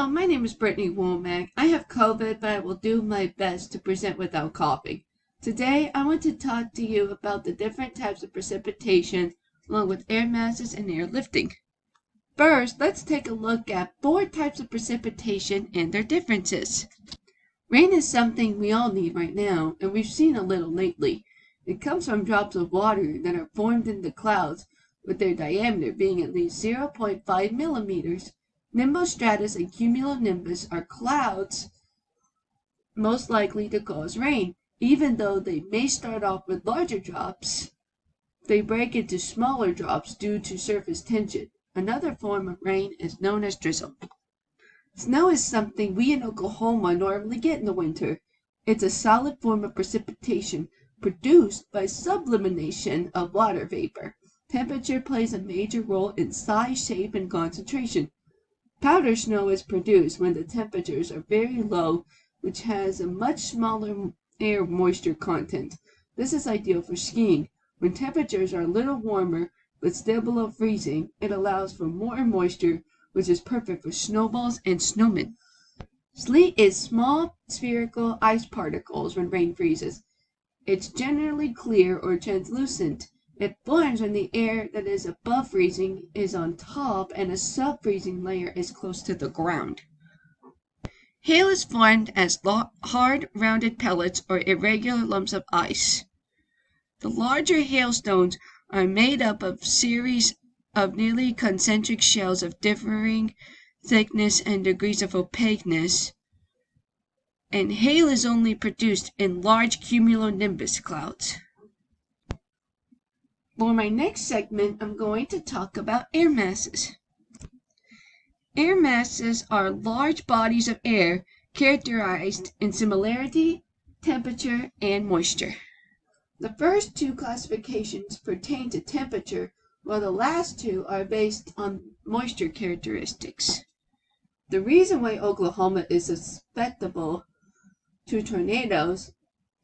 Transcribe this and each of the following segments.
Hello, my name is Brittany Womack. I have COVID, but I will do my best to present without coughing. Today, I want to talk to you about the different types of precipitation, along with air masses and air lifting. First, let's take a look at 4 types of precipitation and their differences. Rain is something we all need right now, and we've seen a little lately. It comes from drops of water that are formed in the clouds, with their diameter being at least 0.5 millimeters. Nimbostratus and cumulonimbus are clouds most likely to cause rain. Even though they may start off with larger drops, they break into smaller drops due to surface tension. Another form of rain is known as drizzle. Snow is something we in Oklahoma normally get in the winter. It's a solid form of precipitation produced by sublimation of water vapor. Temperature plays a major role in size, shape, and concentration. Powder snow is produced when the temperatures are very low, which has a much smaller air moisture content. This is ideal for skiing. When temperatures are a little warmer, but still below freezing, it allows for more moisture, which is perfect for snowballs and snowmen. Sleet is small spherical ice particles when rain freezes. It's generally clear or translucent. It forms when the air that is above freezing is on top and a sub-freezing layer is close to the ground. Hail is formed as hard, rounded pellets or irregular lumps of ice. The larger hailstones are made up of series of nearly concentric shells of differing thickness and degrees of opaqueness, and hail is only produced in large cumulonimbus clouds. For my next segment, I'm going to talk about air masses. Air masses are large bodies of air characterized in similarity, temperature, and moisture. The first 2 classifications pertain to temperature, while the last 2 are based on moisture characteristics. The reason why Oklahoma is susceptible to tornadoes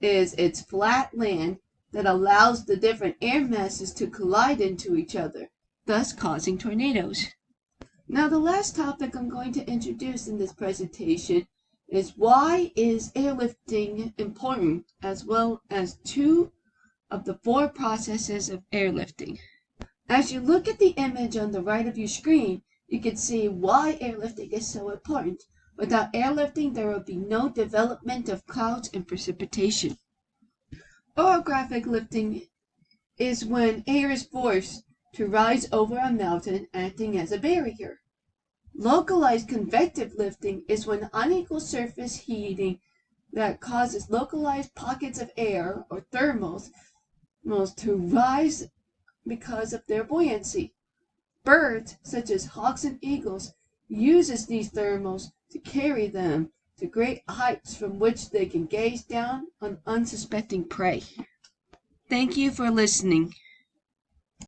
is its flat land that allows the different air masses to collide into each other, thus causing tornadoes. Now, the last topic I'm going to introduce in this presentation is why is airlifting important, as well as 2 of the 4 processes of airlifting. As you look at the image on the right of your screen, you can see why airlifting is so important. Without airlifting, there will be no development of clouds and precipitation. Orographic lifting is when air is forced to rise over a mountain, acting as a barrier. Localized convective lifting is when unequal surface heating that causes localized pockets of air, or thermals, to rise because of their buoyancy. Birds, such as hawks and eagles, uses these thermals to carry them to great heights from which they can gaze down on unsuspecting prey. Thank you for listening.